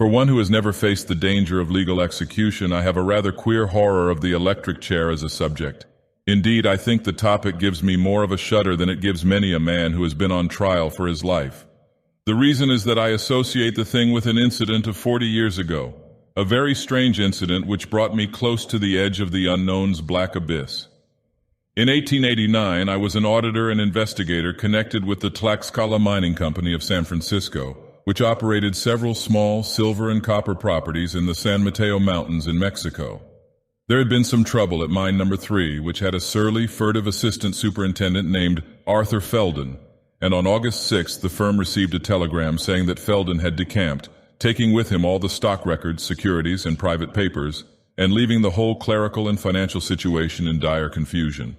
For one who has never faced the danger of legal execution, I have a rather queer horror of the electric chair as a subject. Indeed, I think the topic gives me more of a shudder than it gives many a man who has been on trial for his life. The reason is that I associate the thing with an incident of 40 years ago, a very strange incident which brought me close to the edge of the unknown's black abyss. In 1889, I was an auditor and investigator connected with the Tlaxcala Mining Company of San Francisco, which operated several small silver and copper properties in the San Mateo Mountains in Mexico. There had been some trouble at mine number 3, which had a surly, furtive assistant superintendent named Arthur Feldon, and on August 6th the firm received a telegram saying that Feldon had decamped, taking with him all the stock records, securities, and private papers, and leaving the whole clerical and financial situation in dire confusion.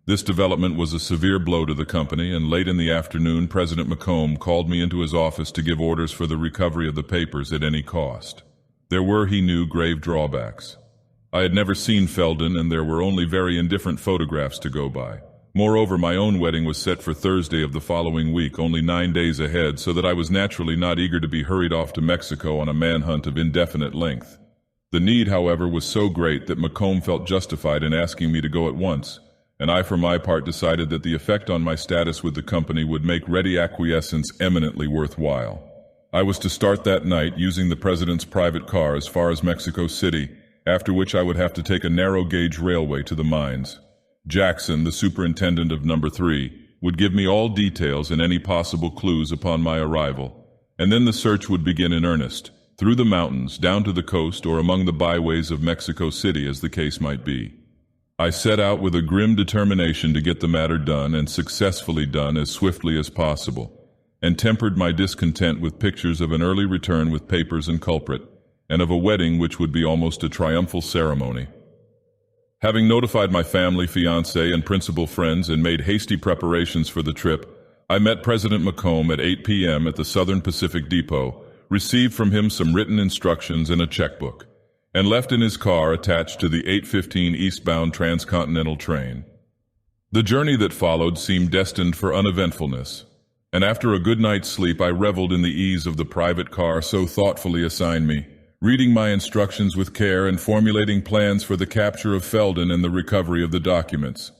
This development was a severe blow to the company, and late in the afternoon President McComb called me into his office to give orders for the recovery of the papers at any cost. There were, he knew, grave drawbacks. I had never seen Feldon, and there were only very indifferent photographs to go by. Moreover, my own wedding was set for Thursday of the following week, only 9 days ahead, so that I was naturally not eager to be hurried off to Mexico on a manhunt of indefinite length. The need, however, was so great that McComb felt justified in asking me to go at once, and I for my part decided that the effect on my status with the company would make ready acquiescence eminently worthwhile. I was to start that night using the President's private car as far as Mexico City, after which I would have to take a narrow-gauge railway to the mines. Jackson, the superintendent of number 3, would give me all details and any possible clues upon my arrival, and then the search would begin in earnest, through the mountains, down to the coast, or among the byways of Mexico City, as the case might be. I set out with a grim determination to get the matter done, and successfully done, as swiftly as possible, and tempered my discontent with pictures of an early return with papers and culprit, and of a wedding which would be almost a triumphal ceremony. Having notified my family, fiancé, and principal friends and made hasty preparations for the trip, I met President McComb at 8 p.m. at the Southern Pacific Depot, received from him some written instructions and a checkbook, and left in his car attached to the 8:15 eastbound transcontinental train. The journey that followed seemed destined for uneventfulness, and after a good night's sleep I reveled in the ease of the private car so thoughtfully assigned me, reading my instructions with care and formulating plans for the capture of Feldon and the recovery of the documents.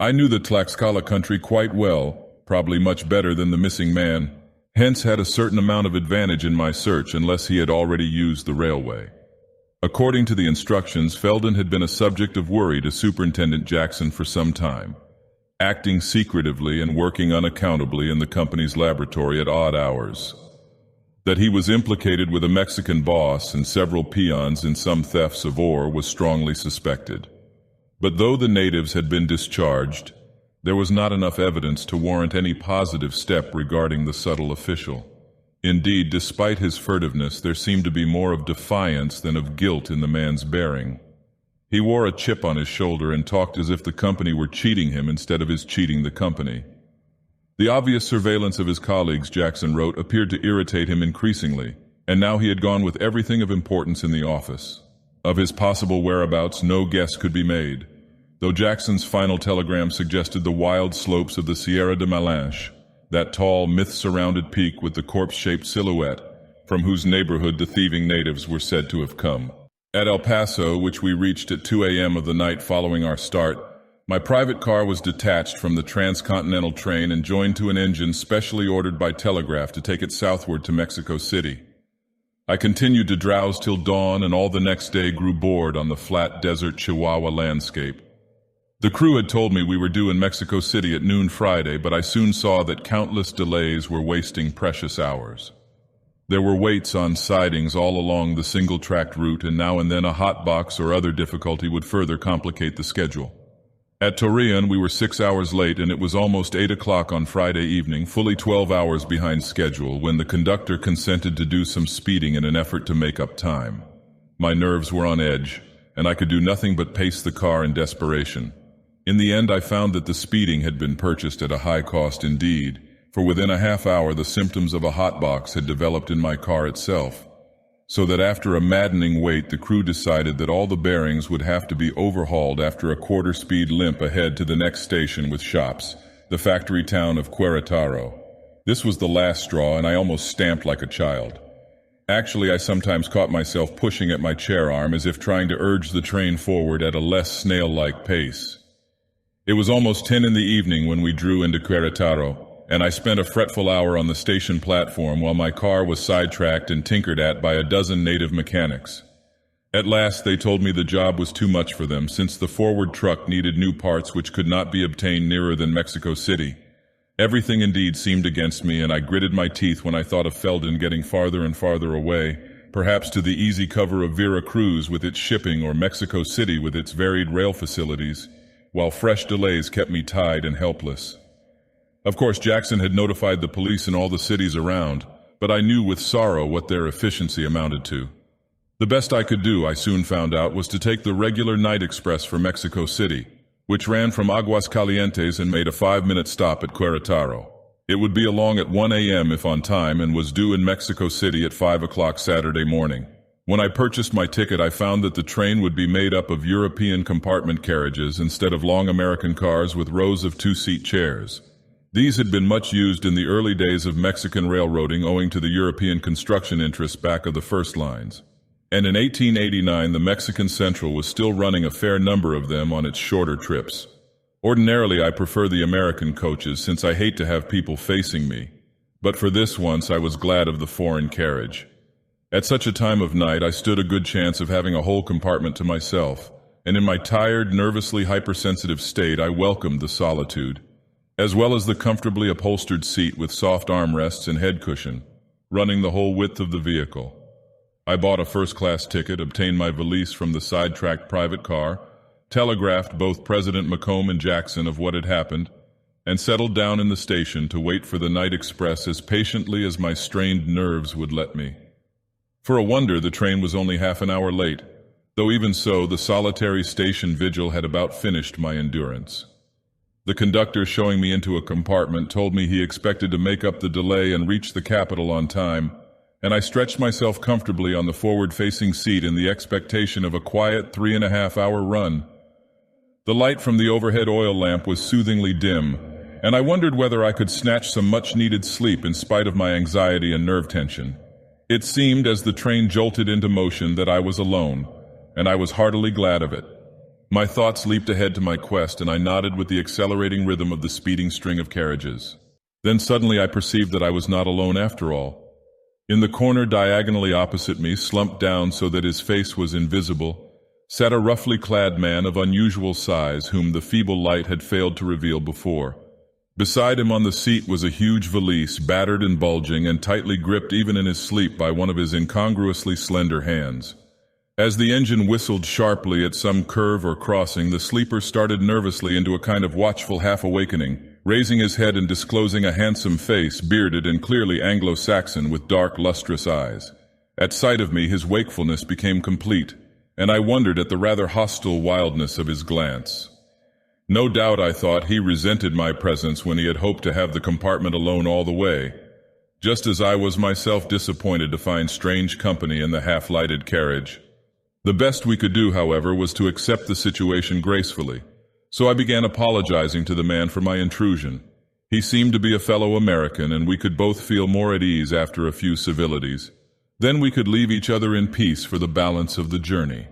I knew the Tlaxcala country quite well, probably much better than the missing man, hence had a certain amount of advantage in my search unless he had already used the railway. According to the instructions, Feldon had been a subject of worry to Superintendent Jackson for some time, acting secretively and working unaccountably in the company's laboratory at odd hours. That he was implicated with a Mexican boss and several peons in some thefts of ore was strongly suspected. But though the natives had been discharged, there was not enough evidence to warrant any positive step regarding the subtle official. Indeed, despite his furtiveness, there seemed to be more of defiance than of guilt in the man's bearing. He wore a chip on his shoulder and talked as if the company were cheating him instead of his cheating the company. The obvious surveillance of his colleagues, Jackson wrote, appeared to irritate him increasingly, and now he had gone with everything of importance in the office. Of his possible whereabouts no guess could be made, though Jackson's final telegram suggested the wild slopes of the Sierra de Malinche, that tall, myth-surrounded peak with the corpse-shaped silhouette, from whose neighborhood the thieving natives were said to have come. At El Paso, which we reached at 2 a.m. of the night following our start, my private car was detached from the transcontinental train and joined to an engine specially ordered by telegraph to take it southward to Mexico City. I continued to drowse till dawn, and all the next day grew bored on the flat desert Chihuahua landscape. The crew had told me we were due in Mexico City at noon Friday, but I soon saw that countless delays were wasting precious hours. There were waits on sidings all along the single-tracked route, and now and then a hot box or other difficulty would further complicate the schedule. At Torreon we were 6 hours late, and it was almost 8 o'clock on Friday evening, fully 12 hours behind schedule, when the conductor consented to do some speeding in an effort to make up time. My nerves were on edge, and I could do nothing but pace the car in desperation. In the end I found that the speeding had been purchased at a high cost indeed, for within a half hour the symptoms of a hotbox had developed in my car itself, so that after a maddening wait the crew decided that all the bearings would have to be overhauled after a quarter-speed limp ahead to the next station with shops, the factory town of Querétaro. This was the last straw, and I almost stamped like a child. Actually, I sometimes caught myself pushing at my chair arm as if trying to urge the train forward at a less snail-like pace. It was almost 10 in the evening when we drew into Querétaro, and I spent a fretful hour on the station platform while my car was sidetracked and tinkered at by a dozen native mechanics. At last they told me the job was too much for them, since the forward truck needed new parts which could not be obtained nearer than Mexico City. Everything indeed seemed against me, and I gritted my teeth when I thought of Felden getting farther and farther away, perhaps to the easy cover of Veracruz with its shipping or Mexico City with its varied rail facilities, while fresh delays kept me tied and helpless. Of course, Jackson had notified the police in all the cities around, but I knew with sorrow what their efficiency amounted to. The best I could do, I soon found out, was to take the regular night express for Mexico City, which ran from Aguascalientes and made a 5-minute stop at Querétaro. It would be along at 1 a.m. if on time and was due in Mexico City at 5 o'clock Saturday morning. When I purchased my ticket, I found that the train would be made up of European compartment carriages instead of long American cars with rows of 2-seat chairs. These had been much used in the early days of Mexican railroading owing to the European construction interests back of the first lines. And in 1889 the Mexican Central was still running a fair number of them on its shorter trips. Ordinarily I prefer the American coaches since I hate to have people facing me, but for this once I was glad of the foreign carriage. At such a time of night I stood a good chance of having a whole compartment to myself, and in my tired, nervously hypersensitive state I welcomed the solitude, as well as the comfortably upholstered seat with soft armrests and head cushion, running the whole width of the vehicle. I bought a first-class ticket, obtained my valise from the sidetracked private car, telegraphed both President Macomb and Jackson of what had happened, and settled down in the station to wait for the night express as patiently as my strained nerves would let me. For a wonder, the train was only half an hour late, though even so, the solitary station vigil had about finished my endurance. The conductor, showing me into a compartment, told me he expected to make up the delay and reach the capital on time, and I stretched myself comfortably on the forward-facing seat in the expectation of a quiet 3.5-hour run. The light from the overhead oil lamp was soothingly dim, and I wondered whether I could snatch some much-needed sleep in spite of my anxiety and nerve tension. It seemed, as the train jolted into motion, that I was alone, and I was heartily glad of it. My thoughts leaped ahead to my quest, and I nodded with the accelerating rhythm of the speeding string of carriages. Then suddenly I perceived that I was not alone after all. In the corner diagonally opposite me, slumped down so that his face was invisible, sat a roughly clad man of unusual size whom the feeble light had failed to reveal before. Beside him on the seat was a huge valise, battered and bulging and tightly gripped even in his sleep by one of his incongruously slender hands. As the engine whistled sharply at some curve or crossing, the sleeper started nervously into a kind of watchful half-awakening, raising his head and disclosing a handsome face, bearded and clearly Anglo-Saxon with dark, lustrous eyes. At sight of me, his wakefulness became complete, and I wondered at the rather hostile wildness of his glance. No doubt, I thought, he resented my presence when he had hoped to have the compartment alone all the way, just as I was myself disappointed to find strange company in the half-lighted carriage. The best we could do, however, was to accept the situation gracefully, so I began apologizing to the man for my intrusion. He seemed to be a fellow American, and we could both feel more at ease after a few civilities. Then we could leave each other in peace for the balance of the journey.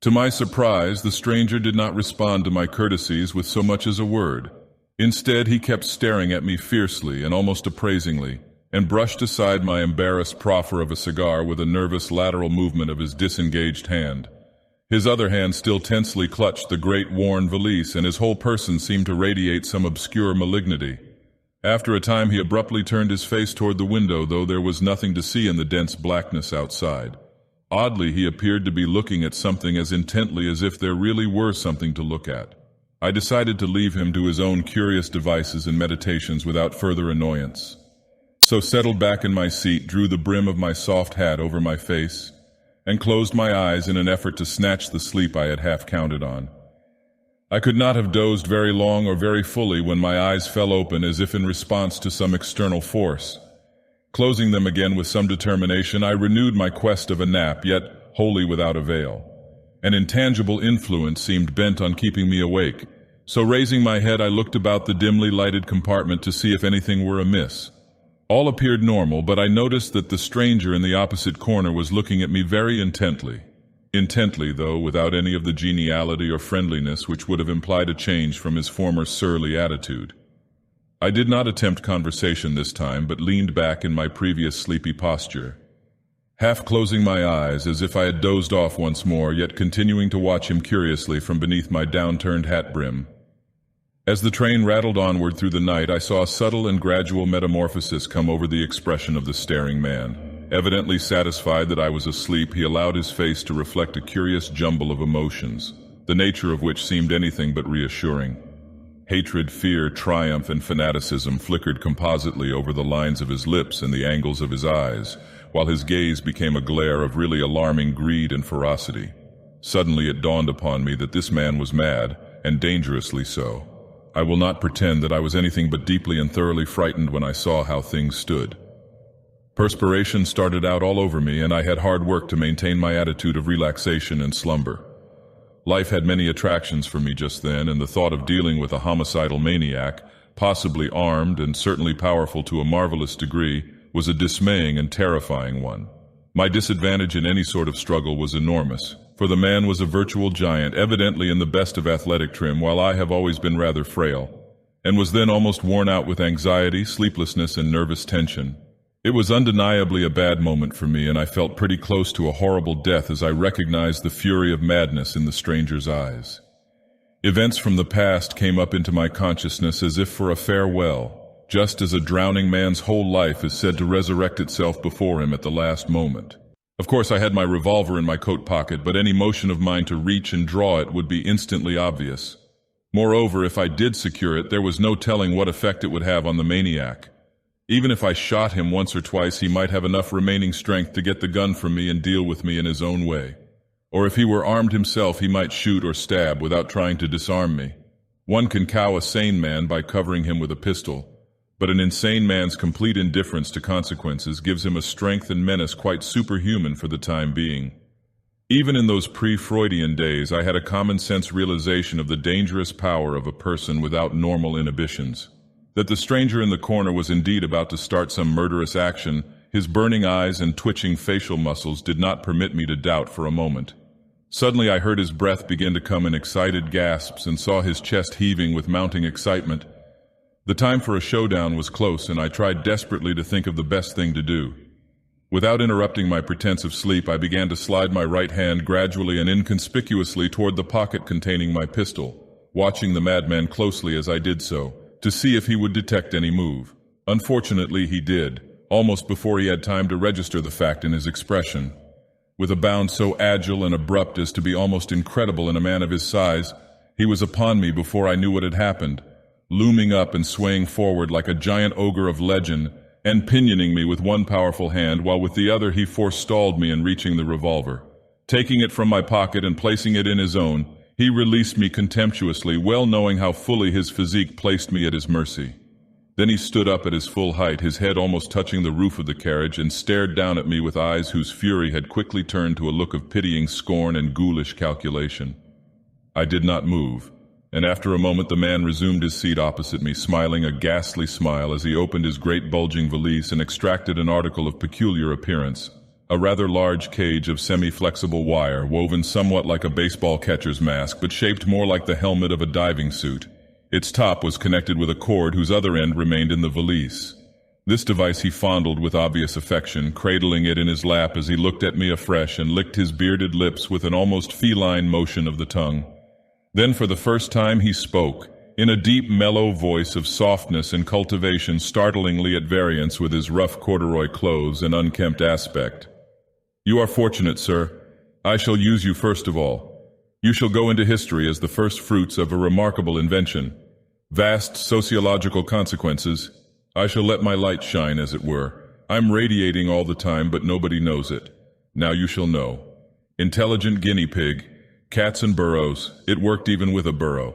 To my surprise, the stranger did not respond to my courtesies with so much as a word. Instead, he kept staring at me fiercely and almost appraisingly, and brushed aside my embarrassed proffer of a cigar with a nervous lateral movement of his disengaged hand. His other hand still tensely clutched the great worn valise, and his whole person seemed to radiate some obscure malignity. After a time he abruptly turned his face toward the window, though there was nothing to see in the dense blackness outside. Oddly, he appeared to be looking at something as intently as if there really were something to look at. I decided to leave him to his own curious devices and meditations without further annoyance. So settled back in my seat, drew the brim of my soft hat over my face, and closed my eyes in an effort to snatch the sleep I had half counted on. I could not have dozed very long or very fully when my eyes fell open as if in response to some external force. Closing them again with some determination, I renewed my quest of a nap, yet wholly without avail. An intangible influence seemed bent on keeping me awake, so raising my head I looked about the dimly lighted compartment to see if anything were amiss. All appeared normal, but I noticed that the stranger in the opposite corner was looking at me very intently. Intently, though, without any of the geniality or friendliness which would have implied a change from his former surly attitude. I did not attempt conversation this time, but leaned back in my previous sleepy posture, half closing my eyes as if I had dozed off once more, yet continuing to watch him curiously from beneath my downturned hat brim. As the train rattled onward through the night, I saw a subtle and gradual metamorphosis come over the expression of the staring man. Evidently satisfied that I was asleep, he allowed his face to reflect a curious jumble of emotions, the nature of which seemed anything but reassuring. Hatred, fear, triumph, and fanaticism flickered compositely over the lines of his lips and the angles of his eyes, while his gaze became a glare of really alarming greed and ferocity. Suddenly it dawned upon me that this man was mad, and dangerously so. I will not pretend that I was anything but deeply and thoroughly frightened when I saw how things stood. Perspiration started out all over me, and I had hard work to maintain my attitude of relaxation and slumber. Life had many attractions for me just then, and the thought of dealing with a homicidal maniac, possibly armed and certainly powerful to a marvelous degree, was a dismaying and terrifying one. My disadvantage in any sort of struggle was enormous, for the man was a virtual giant, evidently in the best of athletic trim, while I have always been rather frail, and was then almost worn out with anxiety, sleeplessness, and nervous tension. It was undeniably a bad moment for me, and I felt pretty close to a horrible death as I recognized the fury of madness in the stranger's eyes. Events from the past came up into my consciousness as if for a farewell, just as a drowning man's whole life is said to resurrect itself before him at the last moment. Of course, I had my revolver in my coat pocket, but any motion of mine to reach and draw it would be instantly obvious. Moreover, if I did secure it, there was no telling what effect it would have on the maniac. Even if I shot him once or twice, he might have enough remaining strength to get the gun from me and deal with me in his own way. Or if he were armed himself, he might shoot or stab without trying to disarm me. One can cow a sane man by covering him with a pistol, but an insane man's complete indifference to consequences gives him a strength and menace quite superhuman for the time being. Even in those pre-Freudian days, I had a common-sense realization of the dangerous power of a person without normal inhibitions. That the stranger in the corner was indeed about to start some murderous action, his burning eyes and twitching facial muscles did not permit me to doubt for a moment. Suddenly I heard his breath begin to come in excited gasps and saw his chest heaving with mounting excitement. The time for a showdown was close, and I tried desperately to think of the best thing to do. Without interrupting my pretense of sleep, I began to slide my right hand gradually and inconspicuously toward the pocket containing my pistol, watching the madman closely as I did so, to see if he would detect any move. Unfortunately, he did, almost before he had time to register the fact in his expression. With a bound so agile and abrupt as to be almost incredible in a man of his size, he was upon me before I knew what had happened, looming up and swaying forward like a giant ogre of legend, and pinioning me with one powerful hand, while with the other he forestalled me in reaching the revolver. Taking it from my pocket and placing it in his own, he released me contemptuously, well knowing how fully his physique placed me at his mercy. Then he stood up at his full height, his head almost touching the roof of the carriage, and stared down at me with eyes whose fury had quickly turned to a look of pitying scorn and ghoulish calculation. I did not move, and after a moment the man resumed his seat opposite me, smiling a ghastly smile as he opened his great bulging valise and extracted an article of peculiar appearance. A rather large cage of semi-flexible wire, woven somewhat like a baseball catcher's mask, but shaped more like the helmet of a diving suit. Its top was connected with a cord whose other end remained in the valise. This device he fondled with obvious affection, cradling it in his lap as he looked at me afresh and licked his bearded lips with an almost feline motion of the tongue. Then for the first time he spoke, in a deep, mellow voice of softness and cultivation startlingly at variance with his rough corduroy clothes and unkempt aspect. "You are fortunate, sir. I shall use you first of all. You shall go into history as the first fruits of a remarkable invention. Vast sociological consequences. I shall let my light shine, as it were. I'm radiating all the time, but nobody knows it. Now you shall know. Intelligent guinea pig. Cats and burrows. It worked even with a burrow."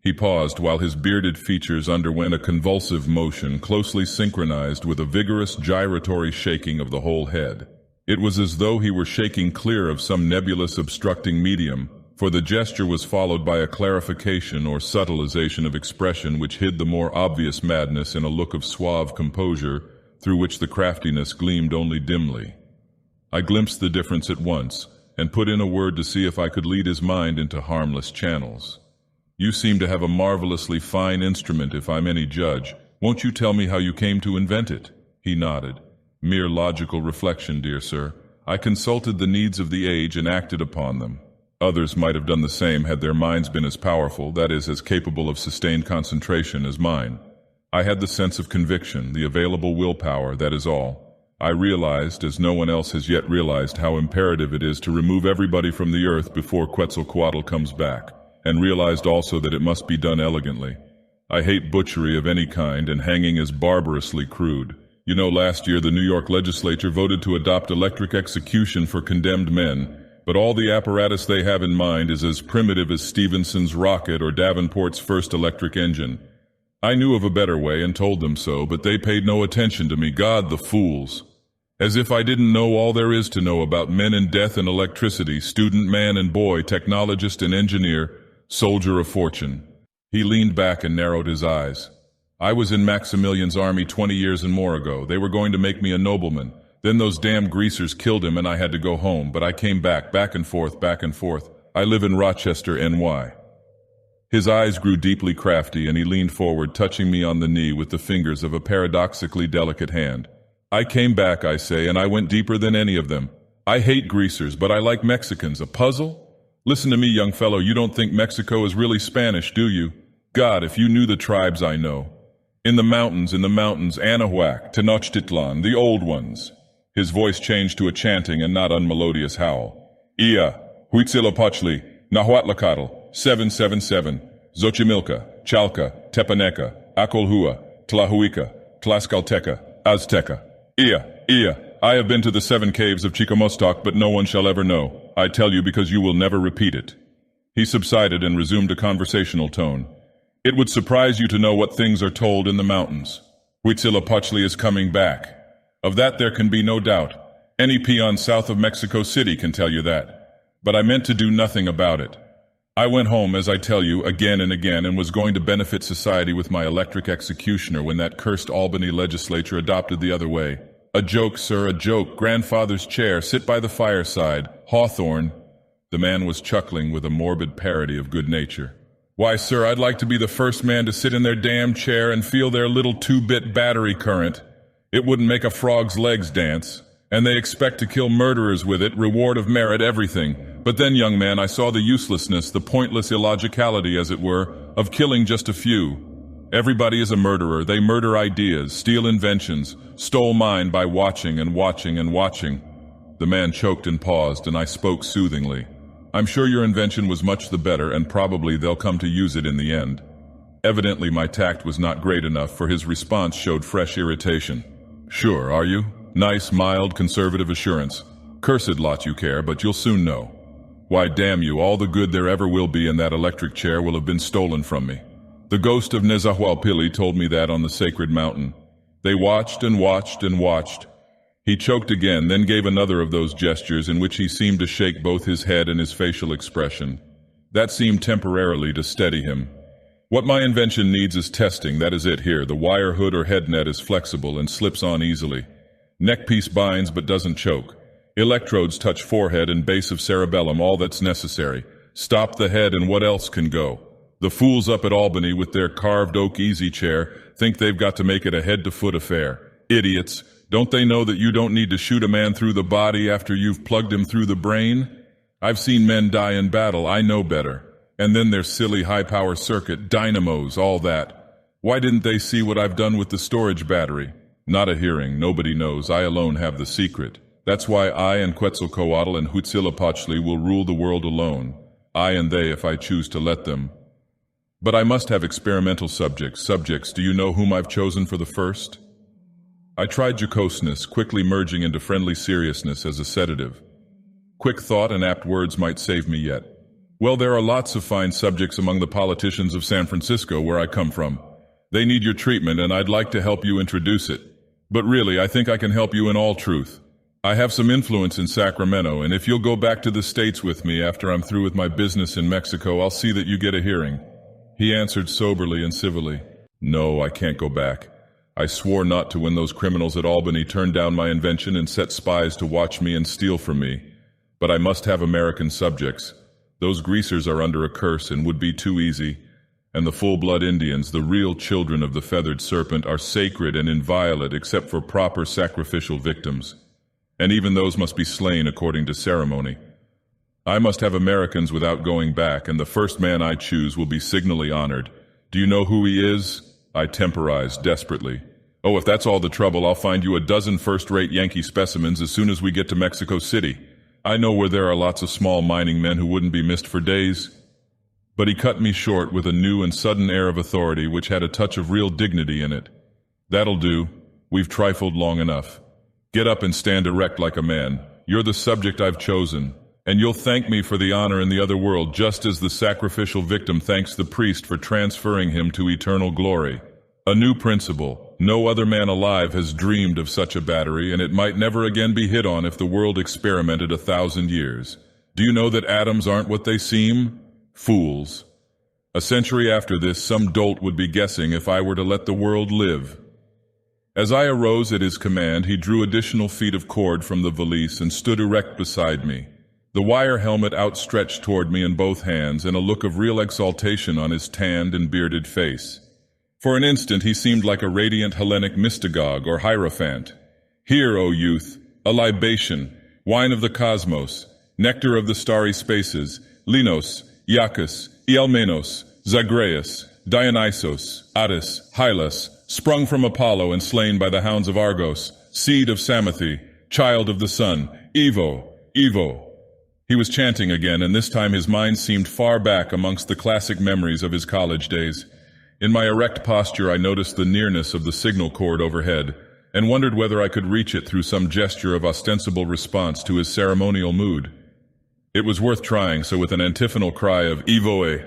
He paused while his bearded features underwent a convulsive motion closely synchronized with a vigorous gyratory shaking of the whole head. It was as though he were shaking clear of some nebulous obstructing medium, for the gesture was followed by a clarification or subtilization of expression which hid the more obvious madness in a look of suave composure through which the craftiness gleamed only dimly. I glimpsed the difference at once, and put in a word to see if I could lead his mind into harmless channels. "You seem to have a marvelously fine instrument, if I'm any judge. Won't you tell me how you came to invent it?" He nodded. "Mere logical reflection, dear sir. I consulted the needs of the age and acted upon them. Others might have done the same had their minds been as powerful, that is, as capable of sustained concentration as mine. I had the sense of conviction, the available willpower, that is all. I realized, as no one else has yet realized, how imperative it is to remove everybody from the earth before Quetzalcoatl comes back, and realized also that it must be done elegantly. I hate butchery of any kind, and hanging is barbarously crude. You know, last year the New York legislature voted to adopt electric execution for condemned men, but all the apparatus they have in mind is as primitive as Stephenson's rocket or Davenport's first electric engine. I knew of a better way and told them so, but they paid no attention to me. God, the fools! As if I didn't know all there is to know about men and death and electricity, student man and boy, technologist and engineer, soldier of fortune." He leaned back and narrowed his eyes. "I was in Maximilian's army 20 years and more ago. They were going to make me a nobleman. Then those damn greasers killed him and I had to go home, but I came back and forth, back and forth. I live in Rochester, NY. His eyes grew deeply crafty and he leaned forward, touching me on the knee with the fingers of a paradoxically delicate hand. "I came back, I say, and I went deeper than any of them. I hate greasers, but I like Mexicans. A puzzle? Listen to me, young fellow, you don't think Mexico is really Spanish, do you? God, if you knew the tribes I know. In the mountains, Anahuac, Tenochtitlan, the old ones." His voice changed to a chanting and not unmelodious howl. "Ia, Huitzilopochtli, Nahuatlacatl, 777, Xochimilca, Chalca, Tepaneca, Acolhua, Tlahuica, Tlaxcalteca, Azteca. Ia, I have been to the 7 caves of Chicomostoc, but no one shall ever know. I tell you because you will never repeat it." He subsided and resumed a conversational tone. "It would surprise you to know what things are told in the mountains. Huitzilopochtli is coming back. Of that there can be no doubt. Any peon south of Mexico City can tell you that. But I meant to do nothing about it. I went home, as I tell you, again and again, and was going to benefit society with my electric executioner when that cursed Albany legislature adopted the other way. A joke, sir, a joke. Grandfather's chair, sit by the fireside. Hawthorne." The man was chuckling with a morbid parody of good nature. "Why, sir, I'd like to be the first man to sit in their damn chair and feel their little 2-bit battery current. It wouldn't make a frog's legs dance. And they expect to kill murderers with it, reward of merit, everything. But then, young man, I saw the uselessness, the pointless illogicality, as it were, of killing just a few. Everybody is a murderer. They murder ideas, steal inventions, stole mine by watching and watching and watching." The man choked and paused, and I spoke soothingly. "I'm sure your invention was much the better, and probably they'll come to use it in the end." Evidently my tact was not great enough, for his response showed fresh irritation. "Sure, are you? Nice, mild, conservative assurance. Cursed lot you care, but you'll soon know. Why, damn you, all the good there ever will be in that electric chair will have been stolen from me. The ghost of Nezahualpilli told me that on the sacred mountain. They watched and watched and watched." He choked again, then gave another of those gestures in which he seemed to shake both his head and his facial expression. That seemed temporarily to steady him. "What my invention needs is testing, that is it here. The wire hood or head net is flexible and slips on easily. Neckpiece binds but doesn't choke. Electrodes touch forehead and base of cerebellum, all that's necessary. Stop the head and what else can go? The fools up at Albany with their carved oak easy chair think they've got to make it a head-to-foot affair. Idiots! Don't they know that you don't need to shoot a man through the body after you've plugged him through the brain? I've seen men die in battle, I know better. And then their silly high-power circuit, dynamos, all that. Why didn't they see what I've done with the storage battery? Not a hearing, nobody knows, I alone have the secret. That's why I and Quetzalcoatl and Huitzilopochtli will rule the world alone. I and they if I choose to let them. But I must have experimental subjects. Do you know whom I've chosen for the first?" I tried jocoseness, quickly merging into friendly seriousness as a sedative. Quick thought and apt words might save me yet. "Well, there are lots of fine subjects among the politicians of San Francisco, where I come from. They need your treatment, and I'd like to help you introduce it. But really, I think I can help you in all truth. I have some influence in Sacramento, and if you'll go back to the States with me after I'm through with my business in Mexico, I'll see that you get a hearing." He answered soberly and civilly, "No, I can't go back. I swore not to when those criminals at Albany turned down my invention and set spies to watch me and steal from me. But I must have American subjects. Those greasers are under a curse and would be too easy. And the full-blood Indians, the real children of the feathered serpent, are sacred and inviolate except for proper sacrificial victims. And even those must be slain according to ceremony. I must have Americans without going back, and the first man I choose will be signally honored. Do you know who he is?" I temporized desperately. "Oh, if that's all the trouble, I'll find you a dozen first-rate Yankee specimens as soon as we get to Mexico City. I know where there are lots of small mining men who wouldn't be missed for days." But he cut me short with a new and sudden air of authority which had a touch of real dignity in it. "That'll do. We've trifled long enough. Get up and stand erect like a man. You're the subject I've chosen, and you'll thank me for the honor in the other world just as the sacrificial victim thanks the priest for transferring him to eternal glory. A new principle. No other man alive has dreamed of such a battery, and it might never again be hit on if the world experimented 1,000 years. Do you know that atoms aren't what they seem? Fools. A century after this, some dolt would be guessing if I were to let the world live." As I arose at his command, he drew additional feet of cord from the valise and stood erect beside me, the wire helmet outstretched toward me in both hands, and a look of real exaltation on his tanned and bearded face. For an instant he seemed like a radiant Hellenic mystagogue or hierophant. "Here, O youth, a libation, wine of the cosmos, nectar of the starry spaces, Linos, Iacchus, Ialmenos, Zagreus, Dionysos, Attis, Hylas, sprung from Apollo and slain by the hounds of Argos, seed of Psamathe, child of the sun, Evo, Evo." He was chanting again, and this time his mind seemed far back amongst the classic memories of his college days. In my erect posture I noticed the nearness of the signal cord overhead, and wondered whether I could reach it through some gesture of ostensible response to his ceremonial mood. It was worth trying, so with an antiphonal cry of "Evoe,"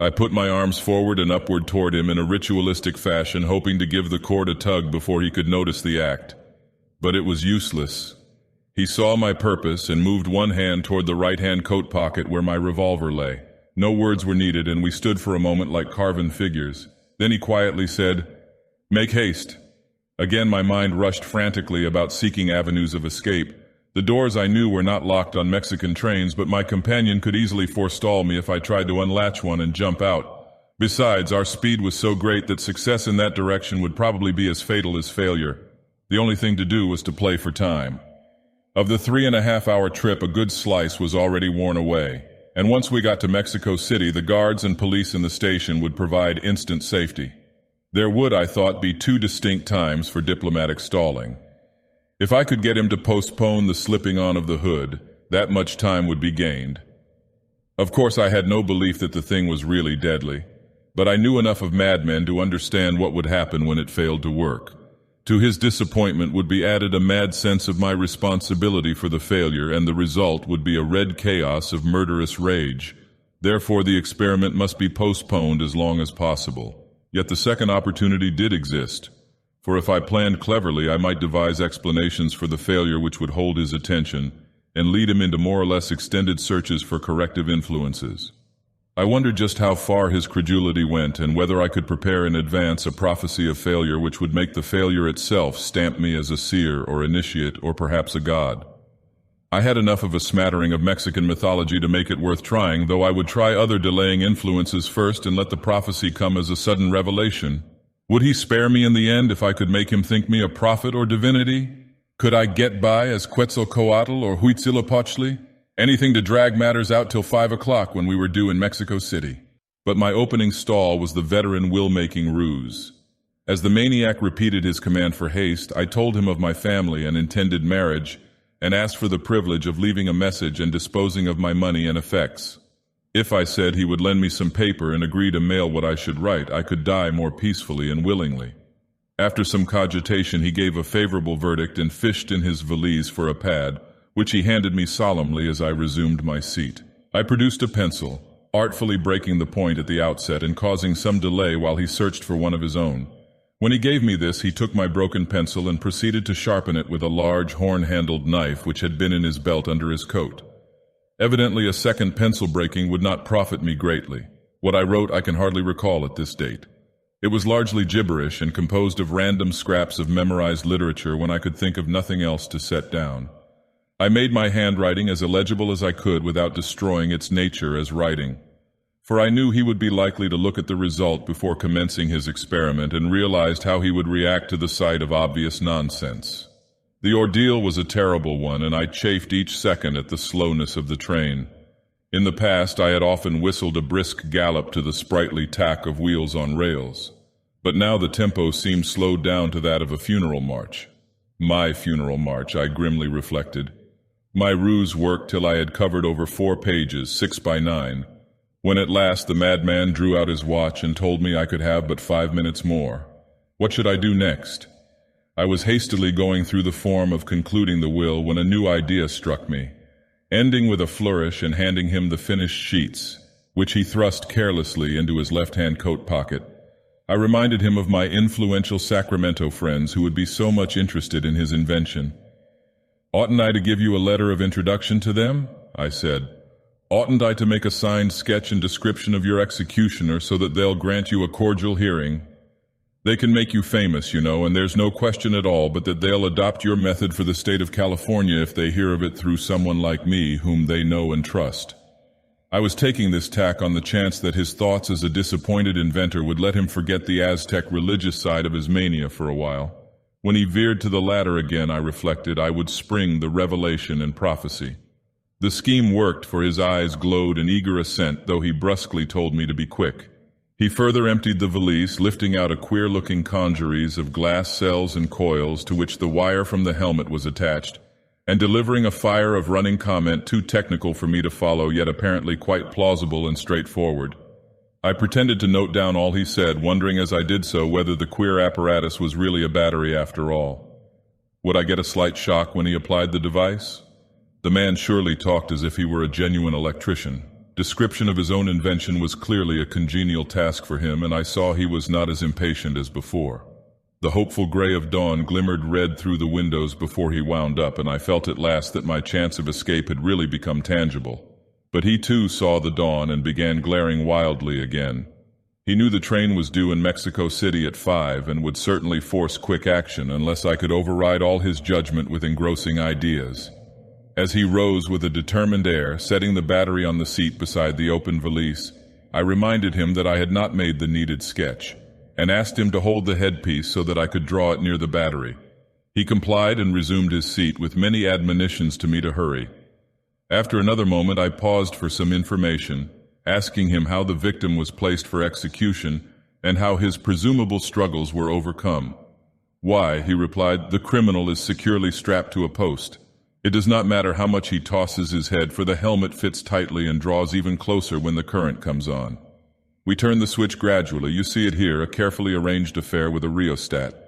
I put my arms forward and upward toward him in a ritualistic fashion, hoping to give the cord a tug before he could notice the act. But it was useless. He saw my purpose and moved one hand toward the right-hand coat pocket where my revolver lay. No words were needed, and we stood for a moment like carven figures. Then he quietly said, "Make haste." Again my mind rushed frantically about seeking avenues of escape. The doors I knew were not locked on Mexican trains, but my companion could easily forestall me if I tried to unlatch one and jump out. Besides, our speed was so great that success in that direction would probably be as fatal as failure. The only thing to do was to play for time. Of the 3.5-hour trip, a good slice was already worn away, and once we got to Mexico City, the guards and police in the station would provide instant safety. There would, I thought, be 2 distinct times for diplomatic stalling. If I could get him to postpone the slipping on of the hood, that much time would be gained. Of course, I had no belief that the thing was really deadly, but I knew enough of madmen to understand what would happen when it failed to work. To his disappointment would be added a mad sense of my responsibility for the failure, and the result would be a red chaos of murderous rage. Therefore, the experiment must be postponed as long as possible. Yet the second opportunity did exist. For if I planned cleverly, I might devise explanations for the failure which would hold his attention and lead him into more or less extended searches for corrective influences. I wondered just how far his credulity went and whether I could prepare in advance a prophecy of failure which would make the failure itself stamp me as a seer or initiate or perhaps a god. I had enough of a smattering of Mexican mythology to make it worth trying, though I would try other delaying influences first and let the prophecy come as a sudden revelation. Would he spare me in the end if I could make him think me a prophet or divinity? Could I get by as Quetzalcoatl or Huitzilopochtli? Anything to drag matters out till 5 o'clock when we were due in Mexico City. But my opening stall was the veteran will-making ruse. As the maniac repeated his command for haste, I told him of my family and intended marriage, and asked for the privilege of leaving a message and disposing of my money and effects. If, I said, he would lend me some paper and agree to mail what I should write, I could die more peacefully and willingly. After some cogitation, he gave a favorable verdict and fished in his valise for a pad, which he handed me solemnly as I resumed my seat. I produced a pencil, artfully breaking the point at the outset and causing some delay while he searched for one of his own. When he gave me this, he took my broken pencil and proceeded to sharpen it with a large horn-handled knife which had been in his belt under his coat. Evidently, a second pencil breaking would not profit me greatly. What I wrote I can hardly recall at this date. It was largely gibberish and composed of random scraps of memorized literature when I could think of nothing else to set down. I made my handwriting as illegible as I could without destroying its nature as writing, for I knew he would be likely to look at the result before commencing his experiment and realized how he would react to the sight of obvious nonsense. The ordeal was a terrible one, and I chafed each second at the slowness of the train. In the past, I had often whistled a brisk gallop to the sprightly tack of wheels on rails, but now the tempo seemed slowed down to that of a funeral march. My funeral march, I grimly reflected. My ruse worked till I had covered over 4 pages, 6 by 9, when at last the madman drew out his watch and told me I could have but 5 minutes more. What should I do next? I was hastily going through the form of concluding the will when a new idea struck me, ending with a flourish and handing him the finished sheets, which he thrust carelessly into his left-hand coat pocket. I reminded him of my influential Sacramento friends who would be so much interested in his invention. "Oughtn't I to give you a letter of introduction to them?" I said. "Oughtn't I to make a signed sketch and description of your executioner so that they'll grant you a cordial hearing? They can make you famous, you know, and there's no question at all but that they'll adopt your method for the state of California if they hear of it through someone like me whom they know and trust." I was taking this tack on the chance that his thoughts as a disappointed inventor would let him forget the Aztec religious side of his mania for a while. When he veered to the latter again, I reflected, I would spring the revelation and prophecy. The scheme worked, for his eyes glowed in eager assent, though he brusquely told me to be quick. He further emptied the valise, lifting out a queer-looking congeries of glass cells and coils to which the wire from the helmet was attached, and delivering a fire of running comment too technical for me to follow, yet apparently quite plausible and straightforward. I pretended to note down all he said, wondering as I did so whether the queer apparatus was really a battery after all. Would I get a slight shock when he applied the device? The man surely talked as if he were a genuine electrician. Description of his own invention was clearly a congenial task for him, and I saw he was not as impatient as before. The hopeful gray of dawn glimmered red through the windows before he wound up, and I felt at last that my chance of escape had really become tangible. But he too saw the dawn and began glaring wildly again. He knew the train was due in Mexico City at 5 and would certainly force quick action unless I could override all his judgment with engrossing ideas. As he rose with a determined air, setting the battery on the seat beside the open valise, I reminded him that I had not made the needed sketch, and asked him to hold the headpiece so that I could draw it near the battery. He complied and resumed his seat with many admonitions to me to hurry. After another moment I paused for some information, asking him how the victim was placed for execution and how his presumable struggles were overcome. "Why," he replied, "the criminal is securely strapped to a post. It does not matter how much he tosses his head, for the helmet fits tightly and draws even closer when the current comes on. We turn the switch gradually. You see it here, a carefully arranged affair with a rheostat."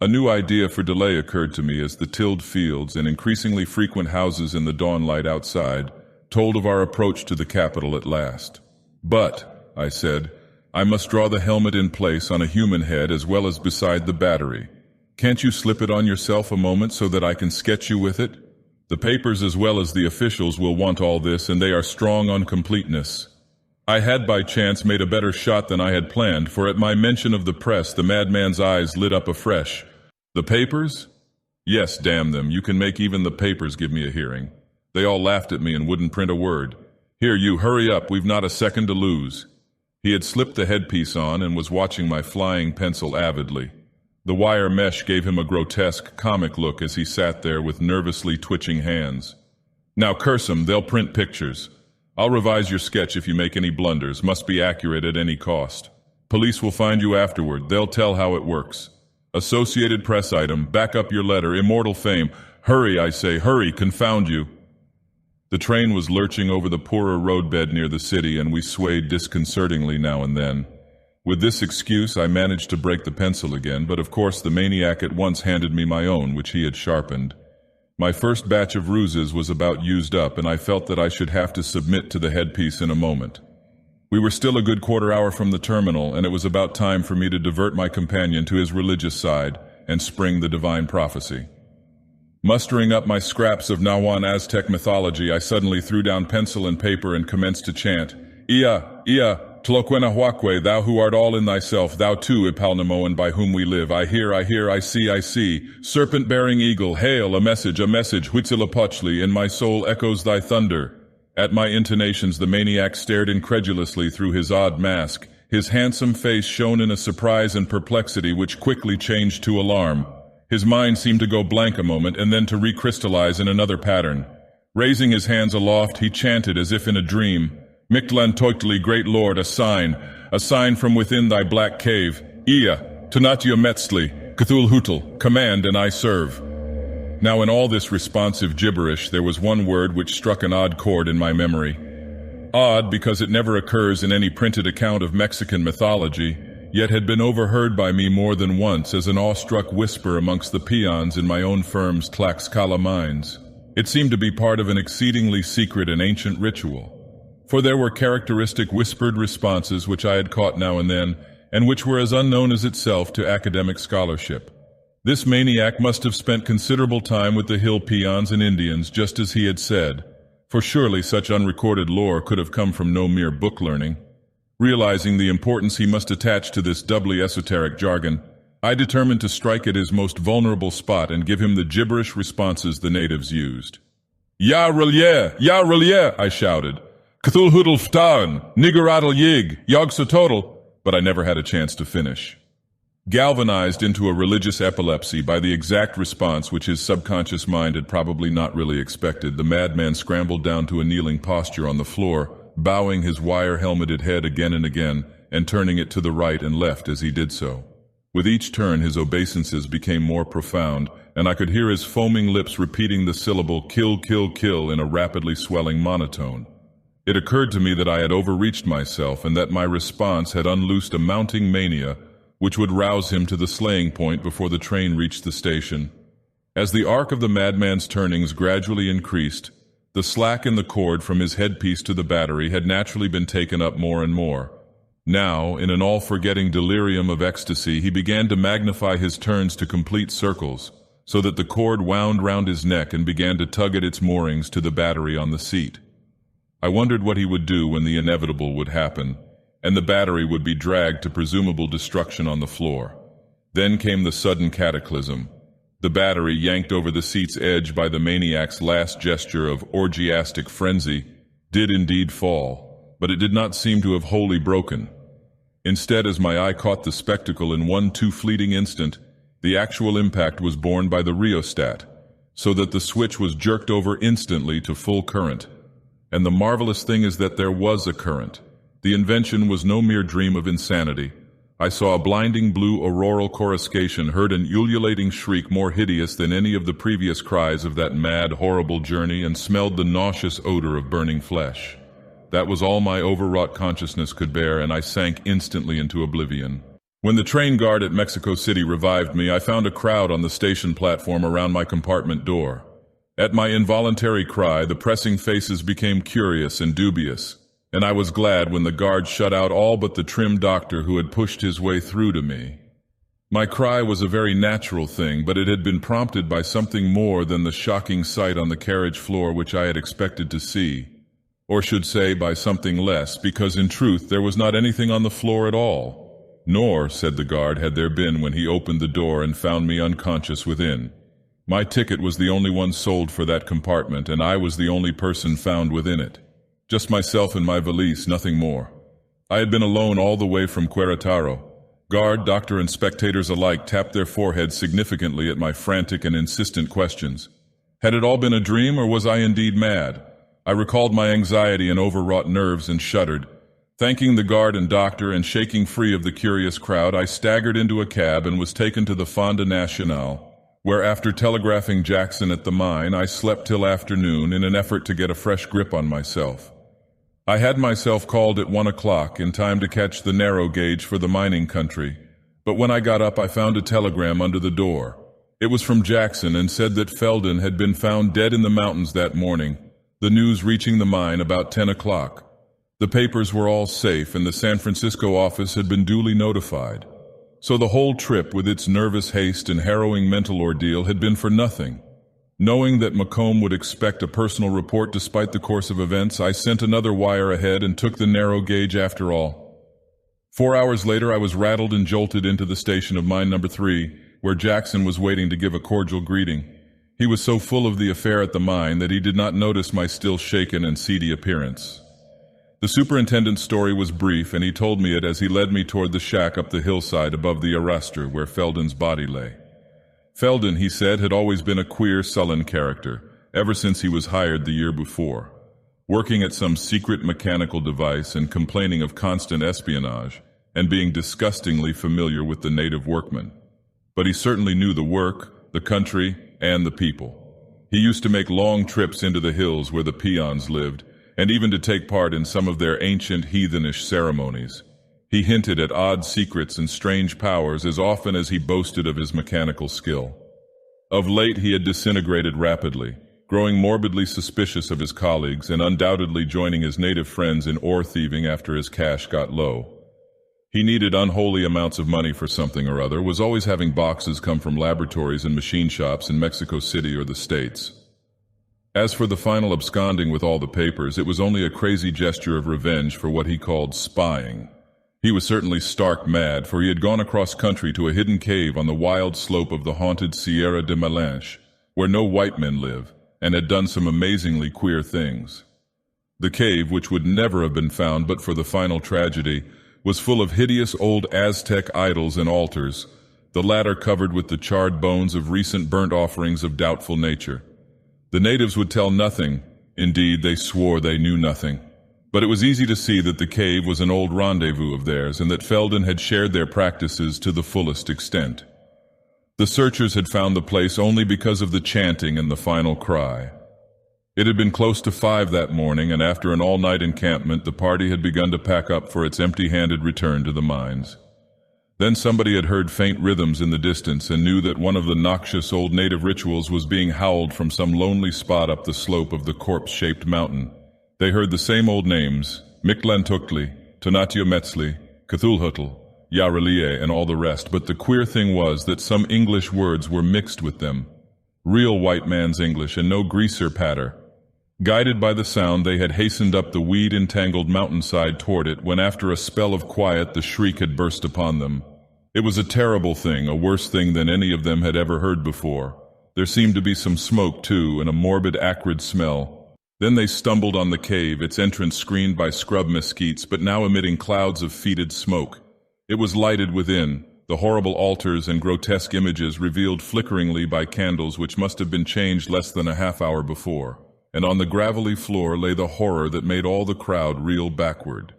A new idea for delay occurred to me as the tilled fields and increasingly frequent houses in the dawnlight outside told of our approach to the capital at last. "But," I said, "I must draw the helmet in place on a human head as well as beside the battery. Can't you slip it on yourself a moment so that I can sketch you with it? The papers as well as the officials will want all this, and they are strong on completeness." I had by chance made a better shot than I had planned, for at my mention of the press the madman's eyes lit up afresh. "The papers?" "Yes, damn them, you can make even the papers give me a hearing. They all laughed at me and wouldn't print a word. Here, you, hurry up, we've not a second to lose." He had slipped the headpiece on and was watching my flying pencil avidly. The wire mesh gave him a grotesque, comic look as he sat there with nervously twitching hands. "Now curse 'em, they'll print pictures. I'll revise your sketch if you make any blunders, must be accurate at any cost. Police will find you afterward, they'll tell how it works. Associated Press item, back up your letter, immortal fame. Hurry, I say, hurry, confound you." The train was lurching over the poorer roadbed near the city, and we swayed disconcertingly now and then. With this excuse I managed to break the pencil again, but of course the maniac at once handed me my own, which he had sharpened. My first batch of ruses was about used up, and I felt that I should have to submit to the headpiece in a moment. We were still a good quarter hour from the terminal, and it was about time for me to divert my companion to his religious side and spring the divine prophecy. Mustering up my scraps of Nahuatl Aztec mythology, I suddenly threw down pencil and paper and commenced to chant, Ia, Ia, Tloquenahuaque, thou who art all in thyself, thou too, Ipalnemoan, by whom we live. I hear, I see. Serpent-bearing eagle, hail, a message, Huitzilopochtli, in my soul echoes thy thunder. At my intonations the maniac stared incredulously through his odd mask. His handsome face shone in a surprise and perplexity which quickly changed to alarm. His mind seemed to go blank a moment and then to recrystallize in another pattern. Raising his hands aloft, he chanted as if in a dream, Mictlan Toitli, great lord, a sign from within thy black cave. Ia, Tunatio Metzli, Cthulhutel, command and I serve. Now in all this responsive gibberish there was one word which struck an odd chord in my memory. Odd because it never occurs in any printed account of Mexican mythology, yet had been overheard by me more than once as an awestruck whisper amongst the peons in my own firm's Tlaxcala mines. It seemed to be part of an exceedingly secret and ancient ritual. For there were characteristic whispered responses which I had caught now and then, and which were as unknown as itself to academic scholarship. This maniac must have spent considerable time with the hill peons and Indians, just as he had said, for surely such unrecorded lore could have come from no mere book learning. Realizing the importance he must attach to this doubly esoteric jargon, I determined to strike at his most vulnerable spot and give him the gibberish responses the natives used. Ya Relie, I shouted. Cthulhudel Ftaan, Nigaradal Yig, Yogsotodal, but I never had a chance to finish. Galvanized into a religious epilepsy by the exact response which his subconscious mind had probably not really expected, the madman scrambled down to a kneeling posture on the floor, bowing his wire-helmeted head again and again, and turning it to the right and left as he did so. With each turn his obeisances became more profound, and I could hear his foaming lips repeating the syllable kill, kill, kill in a rapidly swelling monotone. It occurred to me that I had overreached myself and that my response had unloosed a mounting mania which would rouse him to the slaying point before the train reached the station. As the arc of the madman's turnings gradually increased, the slack in the cord from his headpiece to the battery had naturally been taken up more and more. Now, in an all-forgetting delirium of ecstasy, he began to magnify his turns to complete circles, so that the cord wound round his neck and began to tug at its moorings to the battery on the seat. I wondered what he would do when the inevitable would happen, and the battery would be dragged to presumable destruction on the floor. Then came the sudden cataclysm. The battery, yanked over the seat's edge by the maniac's last gesture of orgiastic frenzy, did indeed fall, but it did not seem to have wholly broken. Instead, as my eye caught the spectacle in one too fleeting instant, the actual impact was borne by the rheostat, so that the switch was jerked over instantly to full current. And the marvelous thing is that there was a current. The invention was no mere dream of insanity. I saw a blinding blue auroral coruscation, heard an ululating shriek more hideous than any of the previous cries of that mad, horrible journey, and smelled the nauseous odor of burning flesh. That was all my overwrought consciousness could bear, and I sank instantly into oblivion. When the train guard at Mexico City revived me, I found a crowd on the station platform around my compartment door. At my involuntary cry, the pressing faces became curious and dubious, and I was glad when the guard shut out all but the trim doctor who had pushed his way through to me. My cry was a very natural thing, but it had been prompted by something more than the shocking sight on the carriage floor which I had expected to see. Or should say by something less, because in truth there was not anything on the floor at all. Nor, said the guard, had there been when he opened the door and found me unconscious within. My ticket was the only one sold for that compartment, and I was the only person found within it. Just myself and my valise, nothing more. I had been alone all the way from Querétaro. Guard, doctor, and spectators alike tapped their foreheads significantly at my frantic and insistent questions. Had it all been a dream, or was I indeed mad? I recalled my anxiety and overwrought nerves and shuddered. Thanking the guard and doctor and shaking free of the curious crowd, I staggered into a cab and was taken to the Fonda Nacional, where after telegraphing Jackson at the mine, I slept till afternoon in an effort to get a fresh grip on myself. I had myself called at 1 o'clock in time to catch the narrow gauge for the mining country, but when I got up I found a telegram under the door. It was from Jackson and said that Felden had been found dead in the mountains that morning, the news reaching the mine about 10 o'clock. The papers were all safe, and the San Francisco office had been duly notified. So the whole trip, with its nervous haste and harrowing mental ordeal, had been for nothing. Knowing that Macomb would expect a personal report despite the course of events, I sent another wire ahead and took the narrow gauge after all. 4 hours later, I was rattled and jolted into the station of mine number 3, where Jackson was waiting to give a cordial greeting. He was so full of the affair at the mine that he did not notice my still shaken and seedy appearance. The superintendent's story was brief, and he told me it as he led me toward the shack up the hillside above the arrestor where Felden's body lay. Felden, he said, had always been a queer, sullen character, ever since he was hired the year before. Working at some secret mechanical device and complaining of constant espionage, and being disgustingly familiar with the native workmen. But he certainly knew the work, the country, and the people. He used to make long trips into the hills where the peons lived, and even to take part in some of their ancient heathenish ceremonies. He hinted at odd secrets and strange powers as often as he boasted of his mechanical skill. Of late he had disintegrated rapidly, growing morbidly suspicious of his colleagues and undoubtedly joining his native friends in ore thieving after his cash got low. He needed unholy amounts of money for something or other, was always having boxes come from laboratories and machine shops in Mexico City or the States. As for the final absconding with all the papers, it was only a crazy gesture of revenge for what he called spying. He was certainly stark mad, for he had gone across country to a hidden cave on the wild slope of the haunted Sierra de Malinche, where no white men live, and had done some amazingly queer things. The cave, which would never have been found but for the final tragedy, was full of hideous old Aztec idols and altars, the latter covered with the charred bones of recent burnt offerings of doubtful nature. The natives would tell nothing, indeed they swore they knew nothing. But it was easy to see that the cave was an old rendezvous of theirs and that Felden had shared their practices to the fullest extent. The searchers had found the place only because of the chanting and the final cry. It had been close to 5 that morning, and after an all-night encampment, the party had begun to pack up for its empty-handed return to the mines. Then somebody had heard faint rhythms in the distance and knew that one of the noxious old native rituals was being howled from some lonely spot up the slope of the corpse-shaped mountain. They heard the same old names, Mictlantecuhtli, Tonatiuh-Metzli, Cthulhuatl, Yarelieh, and all the rest, but the queer thing was that some English words were mixed with them. Real white man's English and no greaser patter. Guided by the sound, they had hastened up the weed-entangled mountainside toward it when after a spell of quiet the shriek had burst upon them. It was a terrible thing, a worse thing than any of them had ever heard before. There seemed to be some smoke, too, and a morbid, acrid smell. Then they stumbled on the cave, its entrance screened by scrub mesquites, but now emitting clouds of fetid smoke. It was lighted within, the horrible altars and grotesque images revealed flickeringly by candles which must have been changed less than a half-hour before. And on the gravelly floor lay the horror that made all the crowd reel backward.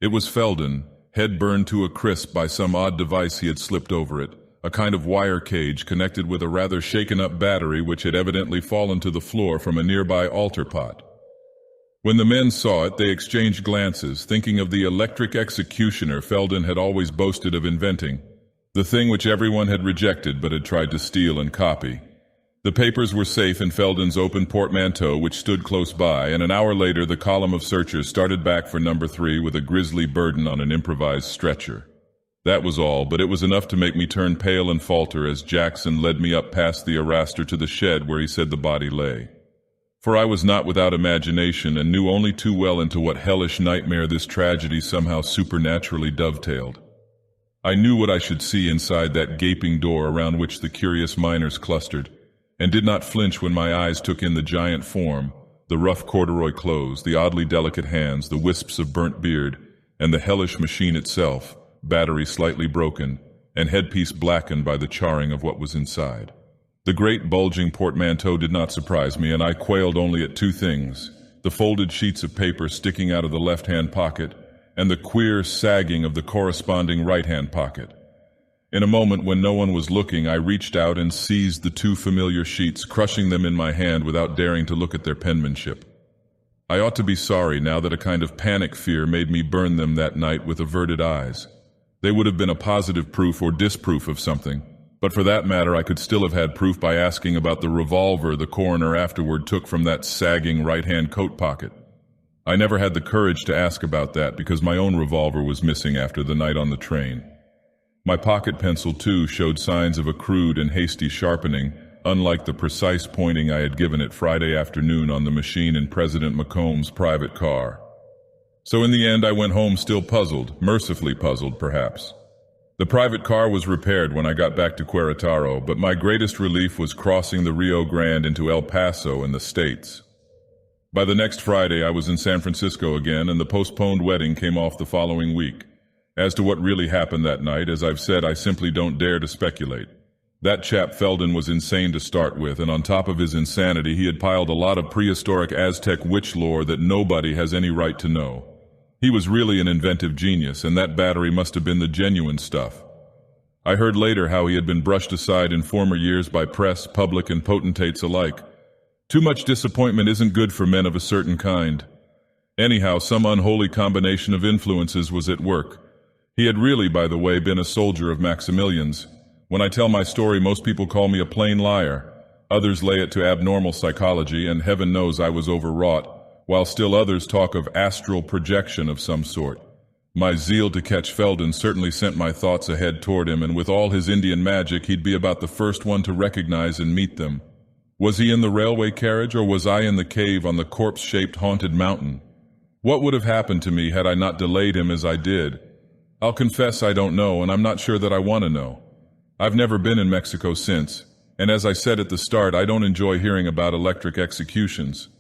It was Felden, head burned to a crisp by some odd device he had slipped over it, a kind of wire cage connected with a rather shaken-up battery which had evidently fallen to the floor from a nearby altar pot. When the men saw it, they exchanged glances, thinking of the electric executioner Felden had always boasted of inventing, the thing which everyone had rejected but had tried to steal and copy. The papers were safe in Felden's open portmanteau, which stood close by, and an hour later the column of searchers started back for number 3 with a grisly burden on an improvised stretcher. That was all, but it was enough to make me turn pale and falter as Jackson led me up past the arrastor to the shed where he said the body lay. For I was not without imagination and knew only too well into what hellish nightmare this tragedy somehow supernaturally dovetailed. I knew what I should see inside that gaping door around which the curious miners clustered, and did not flinch when my eyes took in the giant form, the rough corduroy clothes, the oddly delicate hands, the wisps of burnt beard, and the hellish machine itself, battery slightly broken, and headpiece blackened by the charring of what was inside. The great bulging portmanteau did not surprise me, and I quailed only at 2 things, the folded sheets of paper sticking out of the left-hand pocket, and the queer sagging of the corresponding right-hand pocket. In a moment when no one was looking, I reached out and seized the 2 familiar sheets, crushing them in my hand without daring to look at their penmanship. I ought to be sorry now that a kind of panic fear made me burn them that night with averted eyes. They would have been a positive proof or disproof of something, but for that matter I could still have had proof by asking about the revolver the coroner afterward took from that sagging right-hand coat pocket. I never had the courage to ask about that because my own revolver was missing after the night on the train. My pocket pencil, too, showed signs of a crude and hasty sharpening, unlike the precise pointing I had given it Friday afternoon on the machine in President Macomb's private car. So in the end, I went home still puzzled, mercifully puzzled, perhaps. The private car was repaired when I got back to Querétaro, but my greatest relief was crossing the Rio Grande into El Paso in the States. By the next Friday, I was in San Francisco again, and the postponed wedding came off the following week. As to what really happened that night, as I've said, I simply don't dare to speculate. That chap Felden was insane to start with, and on top of his insanity, he had piled a lot of prehistoric Aztec witch lore that nobody has any right to know. He was really an inventive genius, and that battery must have been the genuine stuff. I heard later how he had been brushed aside in former years by press, public, and potentates alike. Too much disappointment isn't good for men of a certain kind. Anyhow, some unholy combination of influences was at work. He had really, by the way, been a soldier of Maximilian's. When I tell my story, most people call me a plain liar. Others lay it to abnormal psychology, and heaven knows I was overwrought, while still others talk of astral projection of some sort. My zeal to catch Felden certainly sent my thoughts ahead toward him, and with all his Indian magic, he'd be about the first one to recognize and meet them. Was he in the railway carriage, or was I in the cave on the corpse-shaped haunted mountain? What would have happened to me had I not delayed him as I did? I'll confess I don't know, and I'm not sure that I want to know. I've never been in Mexico since, and as I said at the start, I don't enjoy hearing about electric executions.